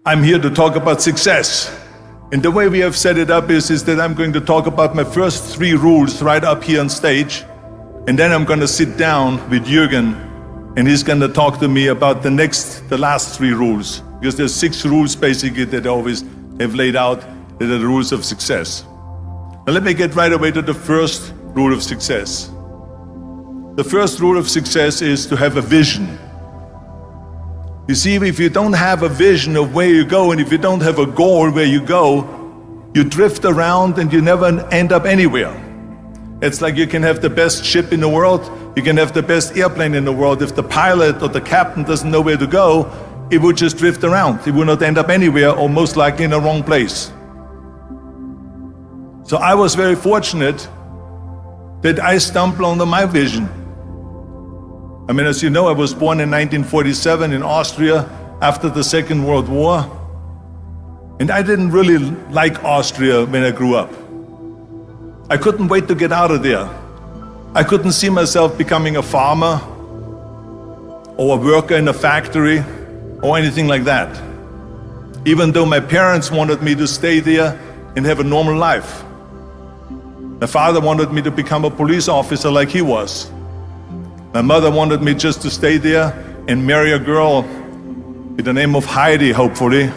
I'm here to talk about success. And the way we have set it up is that I'm going to talk about my first 3 rules right up here on stage. And then I'm going to sit down with Jürgen, and he's going to talk to me about the last 3 rules. Because there's 6 rules basically that I always have laid out that are the rules of success. Now let me get right away to the first rule of success. The first rule of success is to have a vision. You see, if you don't have a vision of where you go, and if you don't have a goal where you go, you drift around and you never end up anywhere. It's like you can have the best ship in the world, you can have the best airplane in the world. If the pilot or the captain doesn't know where to go, it would just drift around. It would not end up anywhere, or most likely in the wrong place. So I was very fortunate that I stumbled onto my vision. I mean, as you know, I was born in 1947 in Austria after the Second World War. And I didn't really like Austria when I grew up. I couldn't wait to get out of there. I couldn't see myself becoming a farmer or a worker in a factory or anything like that. Even though my parents wanted me to stay there and have a normal life. My father wanted me to become a police officer like he was. My mother wanted me just to stay there and marry a girl with the name of Heidi, hopefully,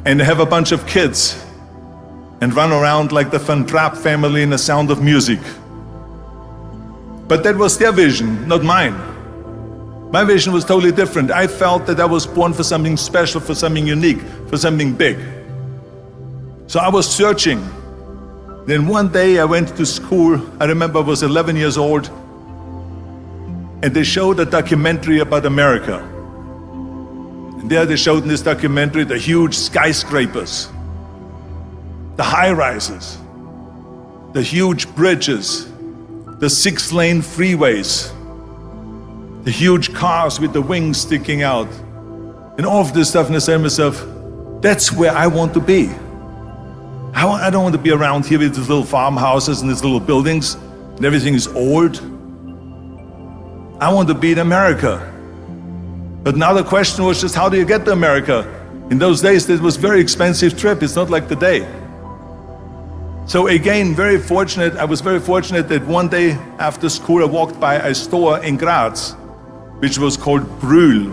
and have a bunch of kids and run around like the Van Trapp family in The Sound of Music. But that was their vision, not mine. My vision was totally different. I felt that I was born for something special, for something unique, for something big. So I was searching. Then one day I went to school. I remember I was 11 years old, and they showed a documentary about America. And there they showed in this documentary the huge skyscrapers, the high-rises, the huge bridges, the 6-lane freeways, the huge cars with the wings sticking out, and all of this stuff. And I said to myself, that's where I want to be. I don't want to be around here with these little farmhouses and these little buildings and everything is old. I want to be in America. But now the question was just, how do you get to America? In those days, it was a very expensive trip. It's not like today. So again, I was very fortunate that one day after school, I walked by a store in Graz, which was called Brühl.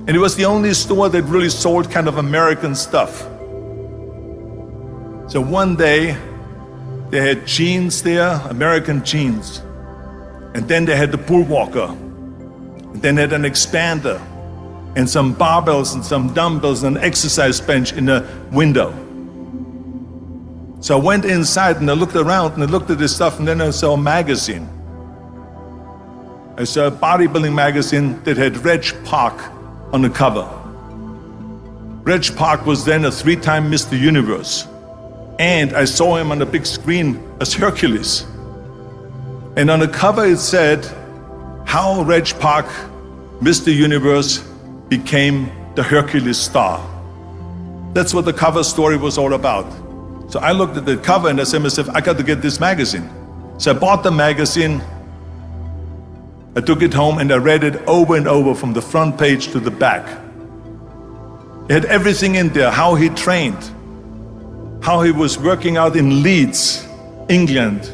And it was the only store that really sold kind of American stuff. So one day, they had jeans there, American jeans. And then they had the pool walker. And then they had an expander, and some barbells and some dumbbells and an exercise bench in the window. So I went inside and I looked around and I looked at this stuff, and then I saw a magazine. I saw a bodybuilding magazine that had Reg Park on the cover. Reg Park was then a 3-time Mr. Universe. And I saw him on the big screen as Hercules. And on the cover it said, how Reg Park, Mr. Universe, became the Hercules star. That's what the cover story was all about. So I looked at the cover and I said to myself, I got to get this magazine. So I bought the magazine, I took it home and I read it over and over from the front page to the back. It had everything in there, how he trained, how he was working out in Leeds, England,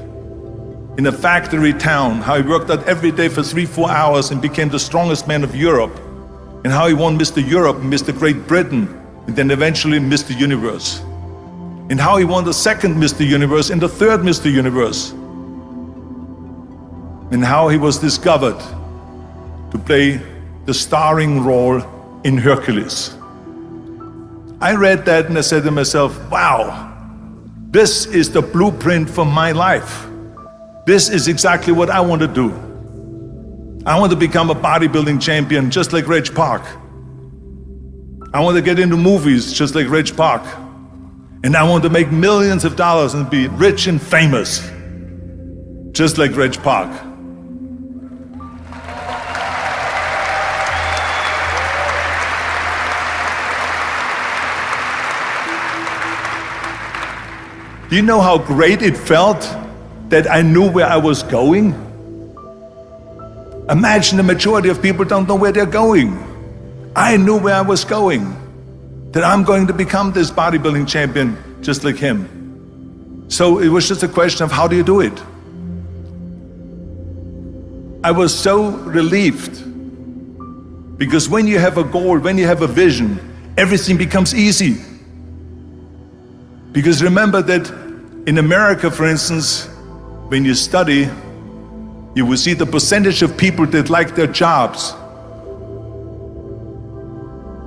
in a factory town, how he worked out every day for 3-4 hours and became the strongest man of Europe, and how he won Mr. Europe, Mr. Great Britain, and then eventually Mr. Universe, and how he won the 2nd Mr. Universe and the 3rd Mr. Universe, and how he was discovered to play the starring role in Hercules. I read that and I said to myself, wow, this is the blueprint for my life. This is exactly what I want to do. I want to become a bodybuilding champion just like Reg Park. I want to get into movies just like Reg Park. And I want to make millions of dollars and be rich and famous just like Reg Park. Do you know how great it felt that I knew where I was going? Imagine the majority of people don't know where they're going. I knew where I was going, that I'm going to become this bodybuilding champion just like him. So it was just a question of how do you do it? I was so relieved, because when you have a goal, when you have a vision, everything becomes easy. Because remember that in America, for instance, when you study, you will see the percentage of people that like their jobs.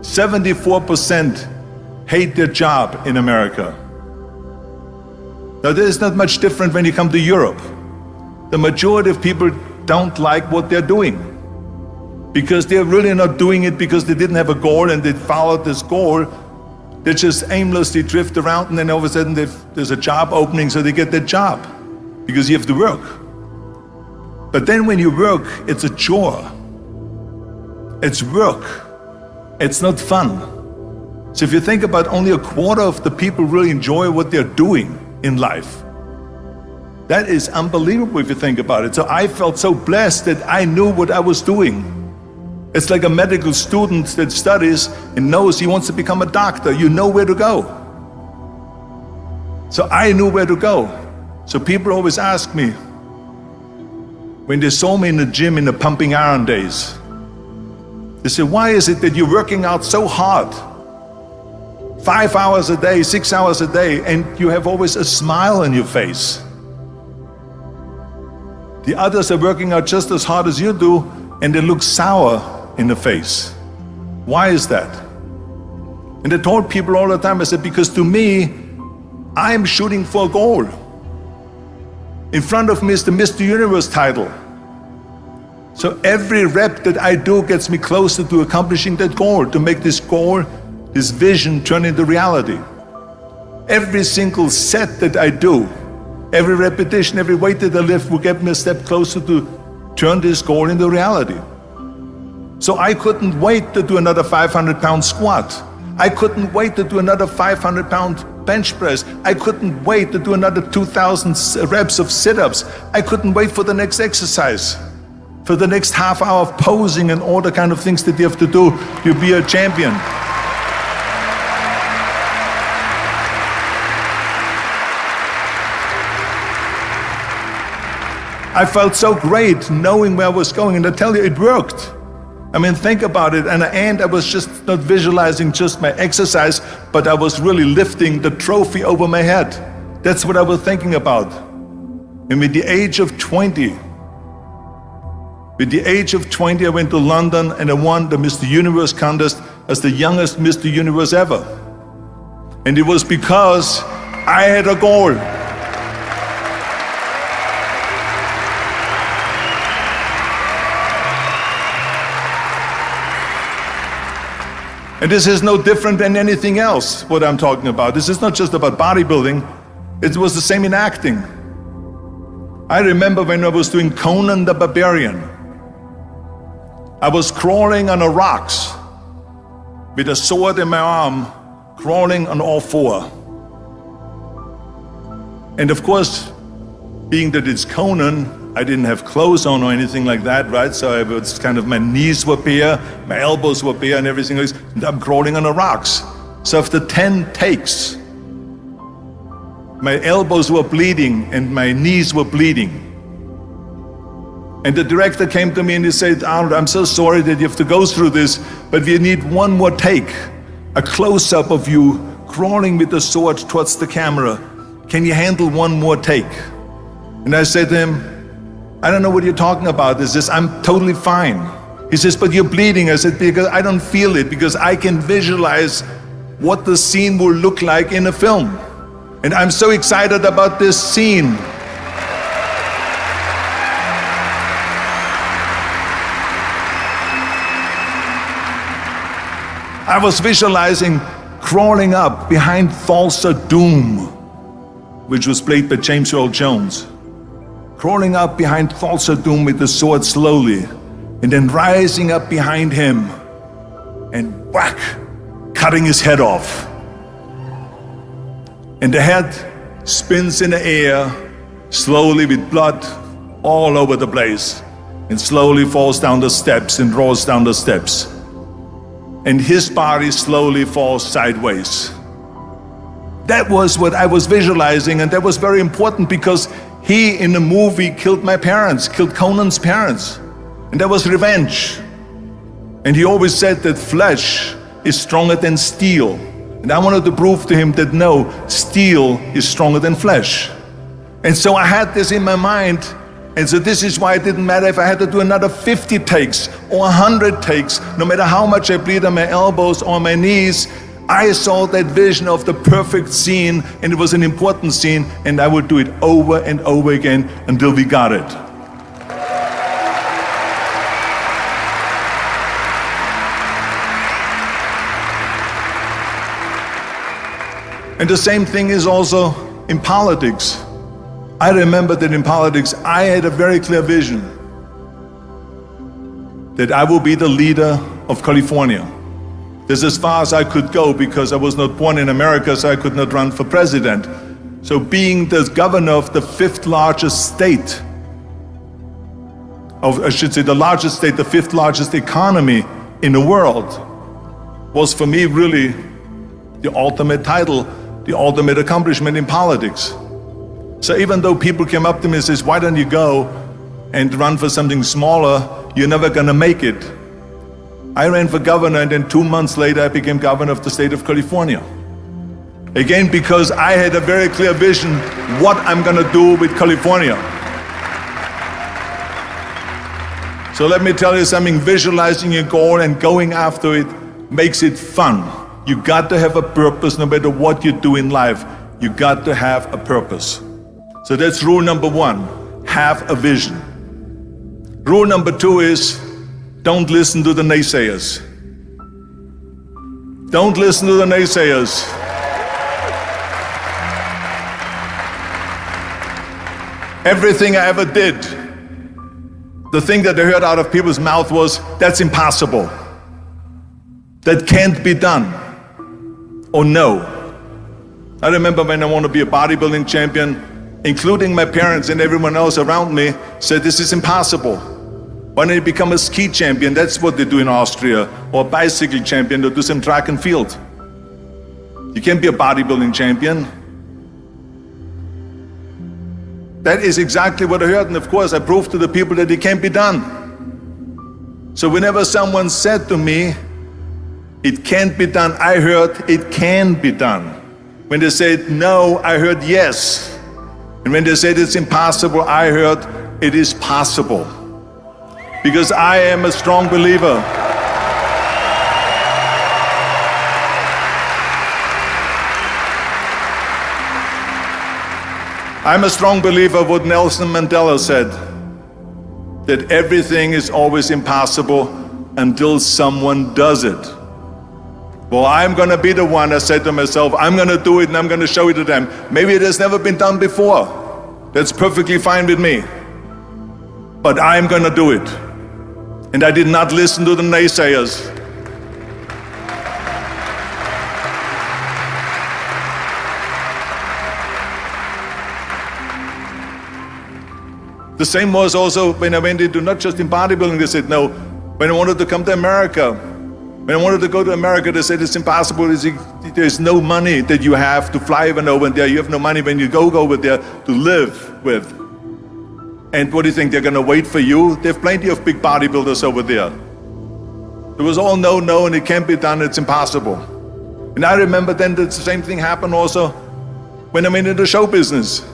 74% hate their job in America. Now, there is not much different when you come to Europe. The majority of people don't like what they're doing, because they're really not doing it because they didn't have a goal and they followed this goal. They just aimlessly drift around, and then all of a sudden there's a job opening, so they get that job because you have to work. But then when you work, it's a chore. It's work. It's not fun. So if you think about, only a quarter of the people really enjoy what they're doing in life. That is unbelievable if you think about it. So I felt so blessed that I knew what I was doing. It's like a medical student that studies and knows he wants to become a doctor. You know where to go. So I knew where to go. So people always ask me, when they saw me in the gym in the pumping iron days, they said, why is it that you're working out so hard? 5 hours a day, 6 hours a day, and you have always a smile on your face. The others are working out just as hard as you do, and they look sour in the face. Why is that? And I told people all the time, I said, because to me, I'm shooting for a goal. In front of me is the Mr. Universe title. So every rep that I do gets me closer to accomplishing that goal, to make this goal, this vision turn into reality. Every single set that I do, every repetition, every weight that I lift will get me a step closer to turn this goal into reality. So I couldn't wait to do another 500-pound squat. I couldn't wait to do another 500-pound bench press. I couldn't wait to do another 2,000 reps of sit-ups. I couldn't wait for the next exercise, for the next half hour of posing and all the kind of things that you have to do to be a champion. I felt so great knowing where I was going, and I tell you, it worked. I mean, think about it. And at the end, I was just not visualizing just my exercise, but I was really lifting the trophy over my head. That's what I was thinking about. And with the age of 20, I went to London and I won the Mr. Universe contest as the youngest Mr. Universe ever. And it was because I had a goal. And this is no different than anything else, what I'm talking about. This is not just about bodybuilding. It was the same in acting. I remember when I was doing Conan the Barbarian. I was crawling on the rocks with a sword in my arm, crawling on all four. And of course, being that it's Conan, I didn't have clothes on or anything like that, right? So I was kind of, my knees were bare, my elbows were bare and everything else, and I'm crawling on the rocks. So after 10 takes, my elbows were bleeding and my knees were bleeding. And the director came to me and he said, Arnold, I'm so sorry that you have to go through this, but we need one more take, a close-up of you crawling with the sword towards the camera. Can you handle one more take? And I said to him, I don't know what you're talking about. He says, I'm totally fine. He says, but you're bleeding. I said, because I don't feel it, because I can visualize what the scene will look like in a film. And I'm so excited about this scene. I was visualizing crawling up behind Thulsa Doom, which was played by James Earl Jones. Crawling up behind Thulsa Doom with the sword slowly, and then rising up behind him and whack, cutting his head off. And the head spins in the air, slowly with blood all over the place, and slowly falls down the steps and rolls down the steps. and his body slowly falls sideways. That was what I was visualizing, and that was very important because he, in the movie, killed my parents, killed Conan's parents. And that was revenge. And he always said that flesh is stronger than steel. And I wanted to prove to him that no, steel is stronger than flesh. And so I had this in my mind. And so this is why it didn't matter if I had to do another 50 takes or 100 takes, no matter how much I bleed on my elbows or my knees. I saw that vision of the perfect scene, and it was an important scene, and I would do it over and over again until we got it. And the same thing is also in politics. I remember that in politics, I had a very clear vision that I will be the leader of California. This is as far as I could go because I was not born in America, so I could not run for president. So being the governor of the fifth largest state, the fifth largest economy in the world, was for me really the ultimate title, the ultimate accomplishment in politics. So even though people came up to me and says, why don't you go and run for something smaller, you're never gonna make it. I ran for governor, and then 2 months later I became governor of the state of California. Again, because I had a very clear vision what I'm gonna do with California. So let me tell you something, visualizing your goal and going after it makes it fun. You got to have a purpose no matter what you do in life. You got to have a purpose. So that's rule number 1, have a vision. Rule number 2 is, don't listen to the naysayers. Don't listen to the naysayers. Everything I ever did, the thing that I heard out of people's mouth was, that's impossible. That can't be done. Or no. I remember when I wanted to be a bodybuilding champion, including my parents and everyone else around me, said this is impossible. Why don't you become a ski champion? That's what they do in Austria. Or a bicycle champion, or do some track and field. You can't be a bodybuilding champion. That is exactly what I heard, and of course I proved to the people that it can't be done. So whenever someone said to me, it can't be done, I heard it can be done. When they said no, I heard yes. And when they said it's impossible, I heard it is possible. Because I am a strong believer. I'm a strong believer what Nelson Mandela said, that everything is always impossible until someone does it. Well, I'm going to be the one, I said to myself, I'm going to do it and I'm going to show it to them. Maybe it has never been done before. That's perfectly fine with me. But I'm going to do it. And I did not listen to the naysayers. The same was also when I went into, not just in bodybuilding, they said no. When I wanted to come to America, when I wanted to go to America, they said it's impossible. There's no money that you have to fly even over there. You have no money when you go over there to live with. And what do you think, they're gonna wait for you? They have plenty of big bodybuilders over there. It was all no, and it can't be done, it's impossible. And I remember then that the same thing happened also when I went into the show business.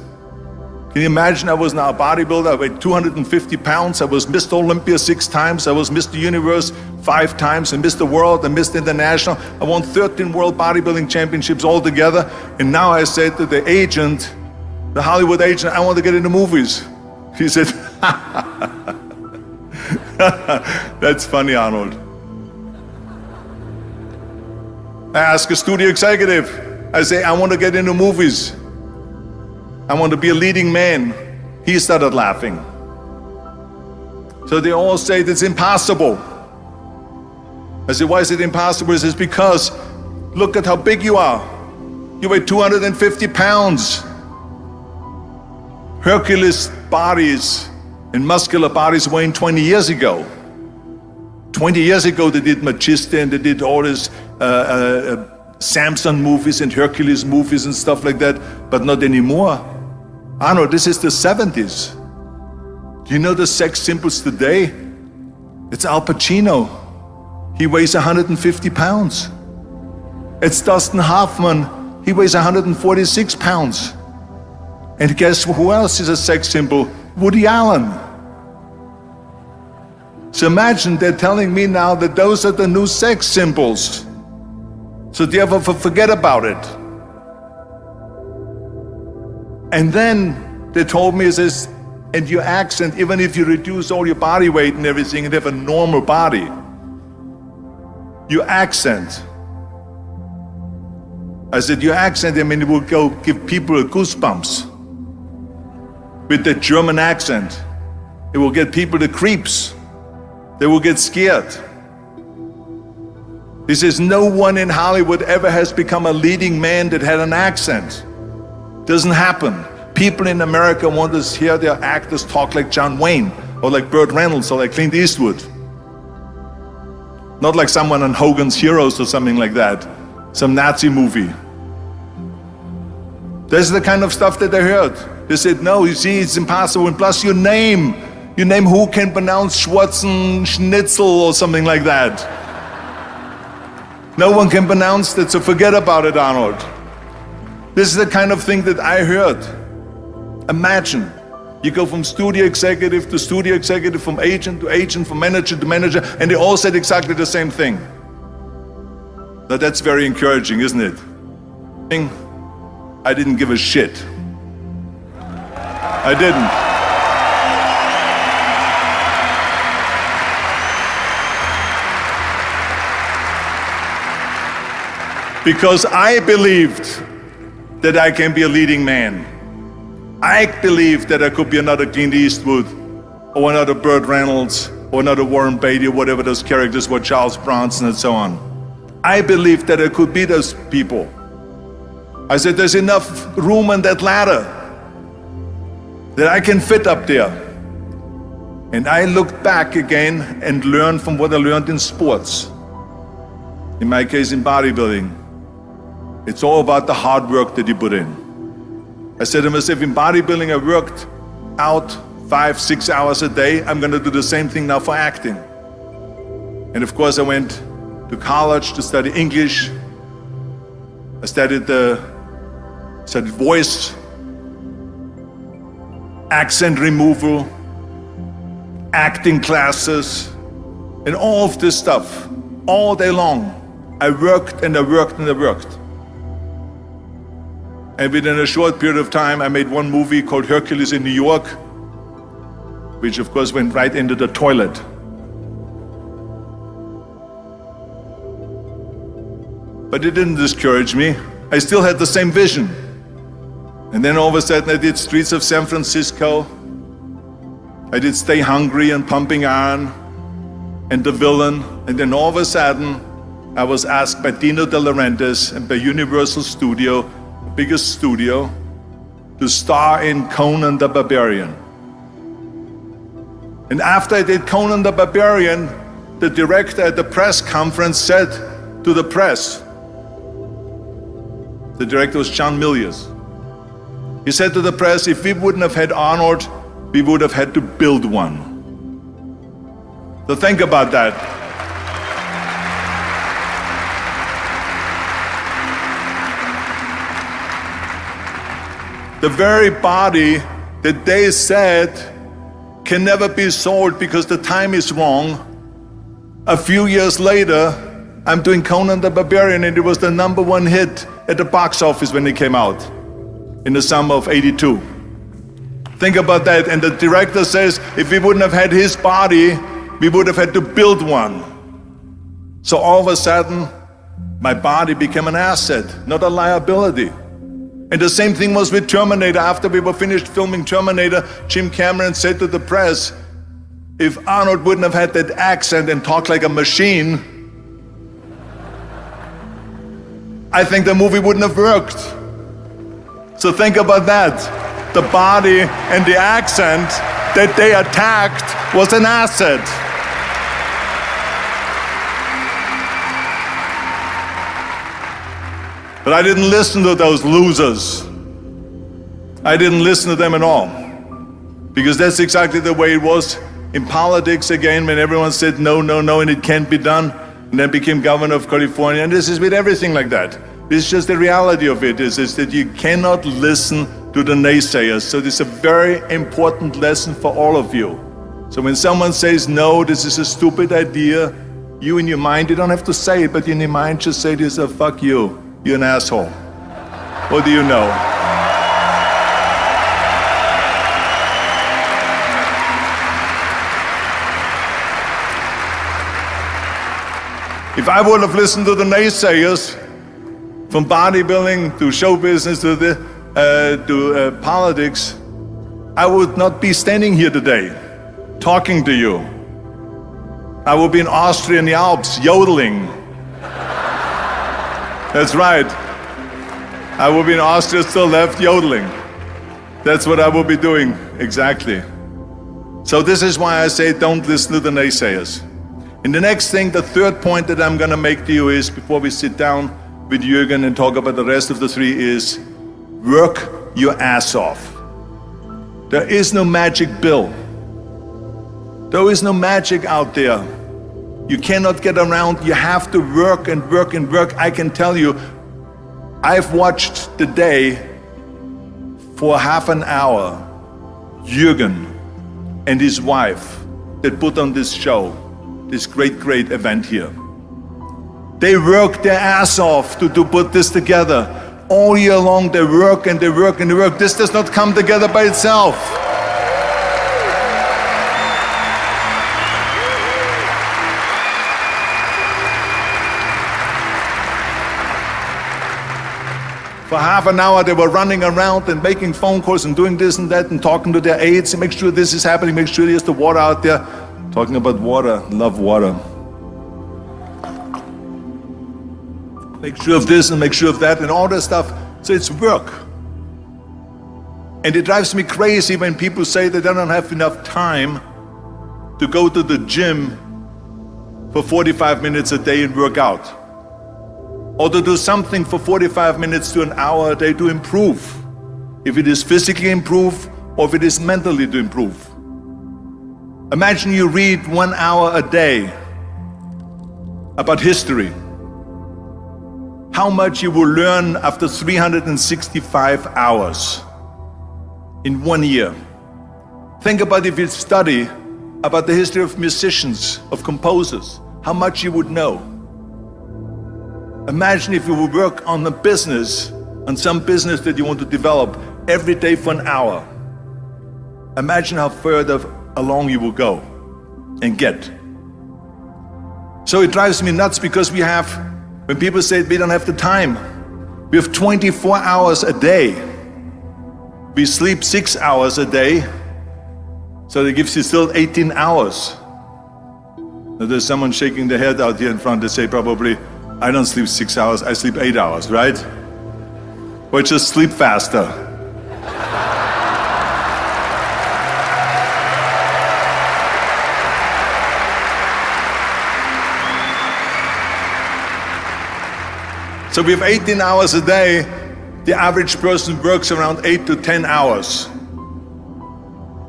Can you imagine, I was now a bodybuilder, I weighed 250 pounds, I was Mr. Olympia 6 times, I was Mr. Universe 5 times, and Mr. World and Mr. International. I won 13 World Bodybuilding Championships altogether, and now I said to the agent, the Hollywood agent, I want to get into movies. He said, that's funny, Arnold. I asked a studio executive, I say, I want to get into movies. I want to be a leading man. He started laughing. So they all say it's impossible. I said, why is it impossible? He says, because look at how big you are. You weigh 250 pounds. Hercules bodies and muscular bodies weighing 20 years ago. 20 years ago they did Magista and they did all these Samson movies and Hercules movies and stuff like that, but not anymore. Arnold, this is the 70s. Do you know the sex symbols today? It's Al Pacino. He weighs 150 pounds. It's Dustin Hoffman. He weighs 146 pounds. And guess who else is a sex symbol? Woody Allen. So imagine they're telling me now that those are the new sex symbols. So therefore forget about it. And then they told me, says, and your accent, even if you reduce all your body weight and everything and have a normal body, your accent, I said, your accent, I mean, it will go give people a goosebumps. With the German accent, it will get people the creeps. They will get scared. He says, no one in Hollywood ever has become a leading man that had an accent. Doesn't happen. People in America want to hear their actors talk like John Wayne, or like Burt Reynolds, or like Clint Eastwood. Not like someone on Hogan's Heroes or something like that, some Nazi movie. That's the kind of stuff that I heard. They said, no, you see, it's impossible. And plus your name who can pronounce Schwarzenegger or something like that. No one can pronounce that, so forget about it, Arnold. This is the kind of thing that I heard. Imagine, you go from studio executive to studio executive, from agent to agent, from manager to manager, and they all said exactly the same thing. Now that's very encouraging, isn't it? I didn't give a shit. I didn't. Because I believed that I can be a leading man. I believed that I could be another Clint Eastwood, or another Burt Reynolds, or another Warren Beatty, or whatever those characters were, Charles Bronson and so on. I believed that I could be those people. I said, there's enough room on that ladder that I can fit up there. And I looked back again and learned from what I learned in sports. In my case, in bodybuilding. It's all about the hard work that you put in. I said to myself, in bodybuilding, I worked out 5-6 hours a day. I'm going to do the same thing now for acting. And of course, I went to college to study English. I studied voice, accent removal, acting classes, and all of this stuff, all day long. I worked and I worked and I worked. And within a short period of time, I made one movie called Hercules in New York, which of course went right into the toilet. But it didn't discourage me. I still had the same vision. And then all of a sudden I did Streets of San Francisco. I did Stay Hungry and Pumping Iron and The Villain. And then all of a sudden I was asked by Dino De Laurentiis and by Universal Studio, the biggest studio, to star in Conan the Barbarian. And after I did Conan the Barbarian, the director at the press conference said to the press, the director was John Milius. He said to the press, if we wouldn't have had Arnold, we would have had to build one. So think about that. The very body that they said can never be sold because the time is wrong. A few years later, I'm doing Conan the Barbarian, and it was the #1 hit at the box office when it came out in the summer of '82. Think about that. And the director says, if we wouldn't have had his body, we would have had to build one. So all of a sudden, my body became an asset, not a liability. And the same thing was with Terminator. After we were finished filming Terminator, Jim Cameron said to the press, if Arnold wouldn't have had that accent and talked like a machine, I think the movie wouldn't have worked. So think about that. The body and the accent that they attacked was an asset. But I didn't listen to those losers. I didn't listen to them at all. Because that's exactly the way it was in politics again, when everyone said no, no, no, and it can't be done, and then became governor of California. And this is with everything like that. This is just the reality of it, is that you cannot listen to the naysayers. So this is a very important lesson for all of you. So when someone says, no, this is a stupid idea, you in your mind, you don't have to say it, but in your mind just say to yourself, fuck you, you're an asshole. What do you know? If I would have listened to the naysayers, from bodybuilding to show business to politics, I would not be standing here today, talking to you. I would be in Austria in the Alps, yodeling. That's right. I would be in Austria, still left, yodeling. That's what I would be doing, exactly. So this is why I say don't listen to the naysayers. And the next thing, the third point that I'm gonna make to you is, before we sit down with Jürgen and talk about the rest of the three, is work your ass off. There is no magic pill. There is no magic out there. You cannot get around, you have to work and work and work. I can tell you, I've watched the day for half an hour, Jürgen and his wife that put on this show, this great, great event here. They work their ass off to put this together. All year long they work and they work and they work. This does not come together by itself. For half an hour they were running around and making phone calls and doing this and that and talking to their aides and make sure this is happening, make sure there's the water out there. Talking about water, love water. Make sure of this and make sure of that and all that stuff. So it's work. And it drives me crazy when people say that they don't have enough time to go to the gym for 45 minutes a day and work out. Or to do something for 45 minutes to an hour a day to improve. If it is physically improve or if it is mentally to improve. Imagine you read 1 hour a day about history. How much you will learn after 365 hours in 1 year. Think about if you study about the history of musicians, of composers, how much you would know. Imagine if you would work on a business, on some business that you want to develop every day for an hour. Imagine how further along you will go and get. So it drives me nuts because we have, when people say we don't have the time, we have 24 hours a day. We sleep 6 hours a day, so that gives you still 18 hours. Now there's someone shaking their head out here in front. They say probably, I don't sleep 6 hours, I sleep 8 hours, right? Or just sleep faster. So we have 18 hours a day. The average person works around 8 to 10 hours.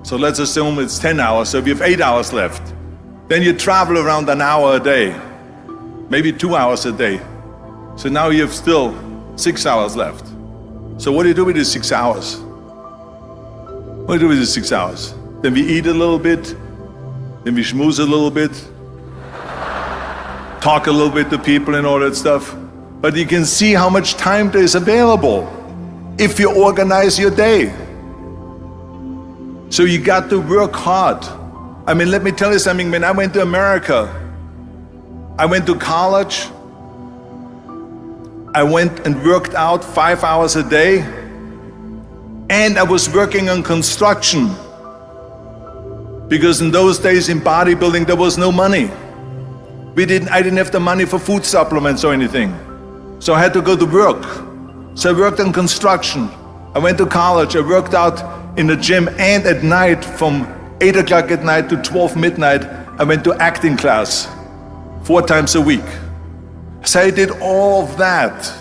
So let's assume it's 10 hours, so we have 8 hours left. Then you travel around an hour a day, maybe 2 hours a day. So now you have still 6 hours left. So what do you do with these 6 hours? What do you do with these 6 hours? Then we eat a little bit, then we schmooze a little bit, talk a little bit to people and all that stuff. But you can see how much time there is available if you organize your day. So you got to work hard. I mean, let me tell you something. When I went to America, I went to college, I went and worked out 5 hours a day, and I was working on construction. Because in those days in bodybuilding, there was no money. I didn't have the money for food supplements or anything. So I had to go to work. So I worked on construction. I went to college, I worked out in the gym, and at night from 8 o'clock at night to 12 midnight, I went to acting class 4 times a week. So I did all of that.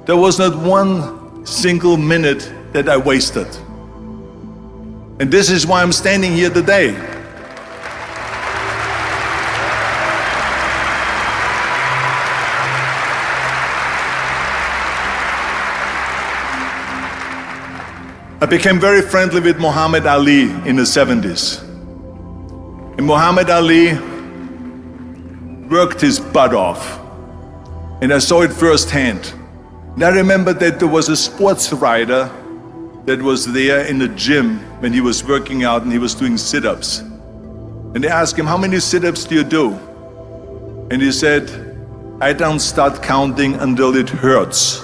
There was not one single minute that I wasted. And this is why I'm standing here today. I became very friendly with Muhammad Ali in the 70s. And Muhammad Ali worked his butt off. And I saw it firsthand. And I remember that there was a sports writer that was there in the gym when he was working out and he was doing sit-ups. And they asked him, how many sit-ups do you do? And he said, I don't start counting until it hurts.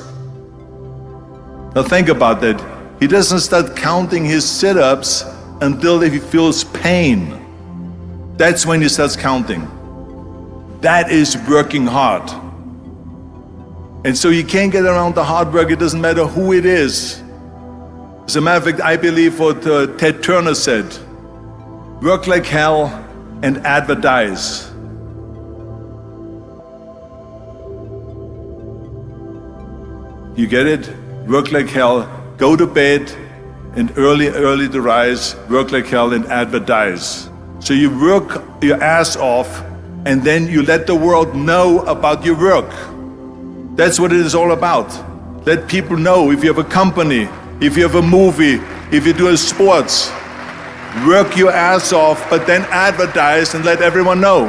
Now think about that. He doesn't start counting his sit-ups until he feels pain. That's when he starts counting. That is working hard. And so you can't get around the hard work. It doesn't matter who it is. As a matter of fact, I believe what Ted Turner said, work like hell and advertise. You get it? Work like hell, go to bed, and early to rise, work like hell and advertise. So you work your ass off, and then you let the world know about your work. That's what it is all about. Let people know. If you have a company, if you have a movie, if you do sports, work your ass off, but then advertise and let everyone know.